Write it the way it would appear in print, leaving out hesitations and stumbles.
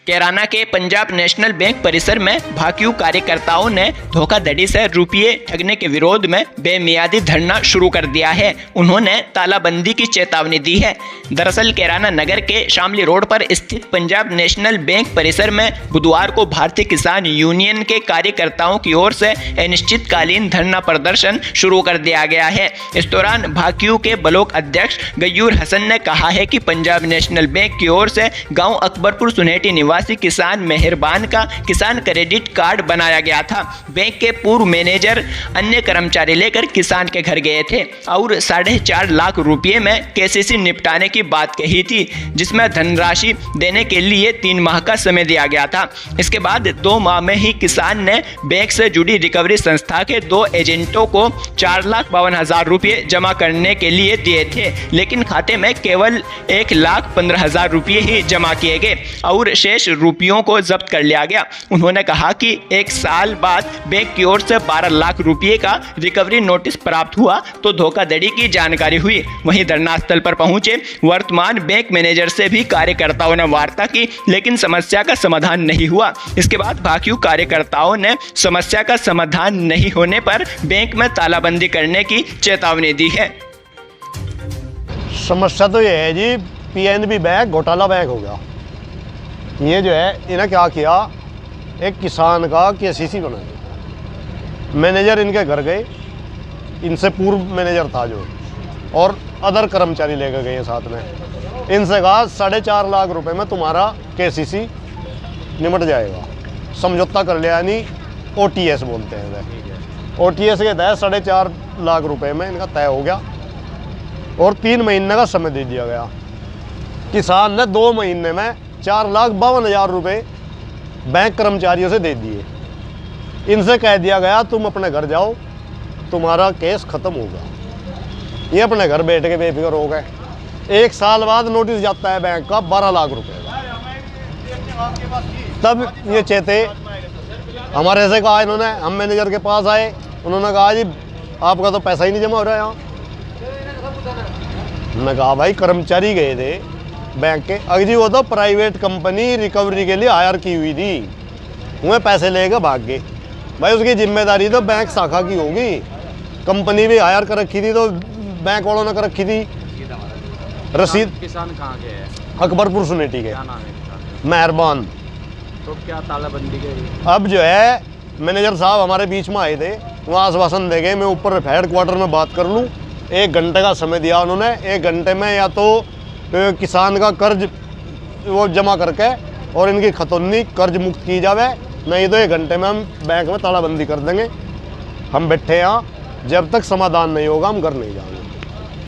कैराना के Punjab national bank परिसर में भाकियू कार्यकर्ताओं ने धोखाधड़ी से रुपये ठगने के विरोध में बेमियादी धरना शुरू कर दिया है। उन्होंने तालाबंदी की चेतावनी दी है। दरअसल कैराना नगर के शामली रोड पर स्थित पंजाब नेशनल बैंक परिसर में बुधवार को भारतीय किसान यूनियन के कार्यकर्ताओं की ओर से अनिश्चितकालीन धरना प्रदर्शन शुरू कर दिया गया है। इस दौरान भाकियू के ब्लॉक अध्यक्ष गयूर हसन ने कहा है कि पंजाब नेशनल बैंक की ओर से गांव अकबरपुर सुनेटी निवासी किसान मेहरबान का किसान क्रेडिट कार्ड बनाया गया था। बैंक के पूर्व मैनेजर अन्य कर्मचारी लेकर किसान के घर गए थे और 4.5 लाख रुपए में केसीसी निपटाने की बात कही थी, जिसमें धनराशि देने के लिए 3 माह का समय दिया गया था। इसके बाद 2 माह में ही किसान ने बैंक से जुड़ी रिकवरी संस्था के 2 एजेंटों को 4,52,000 रुपये जमा करने के लिए दिए थे, लेकिन खाते में केवल 1,15,000 रुपये ही जमा किए गए और शेष रुपयों को जब्त कर लिया गया। उन्होंने कहा कि 1 साल बाद बैंक की ओर से 12 लाख रुपये का रिकवरी नोटिस प्राप्त हुआ तो धोखाधड़ी की जानकारी हुई। वहीं धरना स्थल पर पहुंचे वर्तमान बैंक मैनेजर से भी कार्यकर्ताओं ने वार्ता की, लेकिन समस्या का समाधान नहीं हुआ। इसके बाद भाकियू कार्यकर्ताओं ने समस्या का समाधान नहीं होने पर बैंक में तालाबंदी करने की चेतावनी दी है। समस्या तो ये है जी, पीएनबी बैंक घोटाला बैंक हो गया। ये जो है इन्हें क्या किया, एक किसान का केसीसी बना दिया। मैनेजर इनके घर गए, इनसे पूर्व मैनेजर था जो, और अदर कर्मचारी लेकर गए साथ में। इनसे कहा 4.5 लाख रुपए में तुम्हारा केसीसी निमट जाएगा, समझौता कर लिया, यानी ओटीएस बोलते हैं। ओटीएस के तहत 4.5 लाख रुपए में इनका तय हो गया और 3 महीने का समय दे दिया गया। किसान ने 2 महीने में 4,52,000 रुपये बैंक कर्मचारियों से दे दिए। इनसे कह दिया गया तुम अपने घर जाओ, तुम्हारा केस खत्म होगा। ये अपने घर बैठ के बेफिक्र हो गए। 1 साल बाद नोटिस जाता है बैंक का 12 लाख रुपए का। तब ये चेते हमारे से कहा इन्होंने, हम मैनेजर के पास आए, उन्होंने कहा जी आपका तो पैसा ही नहीं जमा हो रहा है यहाँ। मैंने कहा भाई कर्मचारी गए थे बैंक के, अगर जी वो तो प्राइवेट कंपनी रिकवरी के लिए हायर की हुई थी, उन्हें पैसे लेकर भाग गए। भाई उसकी जिम्मेदारी तो बैंक शाखा की होगी। कंपनी भी हायर कर रखी थी तो बैंक वालों ने कर रखी थी। रसीद किसान कहाँ के है? अकबरपुर सुनेटी के। क्या नाम है किसान? मेहरबान। तो क्या तालाबंदी के? अब जो है मैनेजर साहब हमारे बीच में आए थे, वहाँ आश्वासन दे गए मैं ऊपर हेडक्वार्टर में बात कर लूँ। 1 घंटे का समय दिया उन्होंने। 1 घंटे में या तो किसान का कर्ज वो जमा करके और इनकी खतौनी कर्ज मुक्त की जावे, नहीं तो 1 घंटे में हम बैंक में तालाबंदी कर देंगे। हम बैठे यहाँ, जब तक समाधान नहीं होगा हम घर नहीं जाएंगे।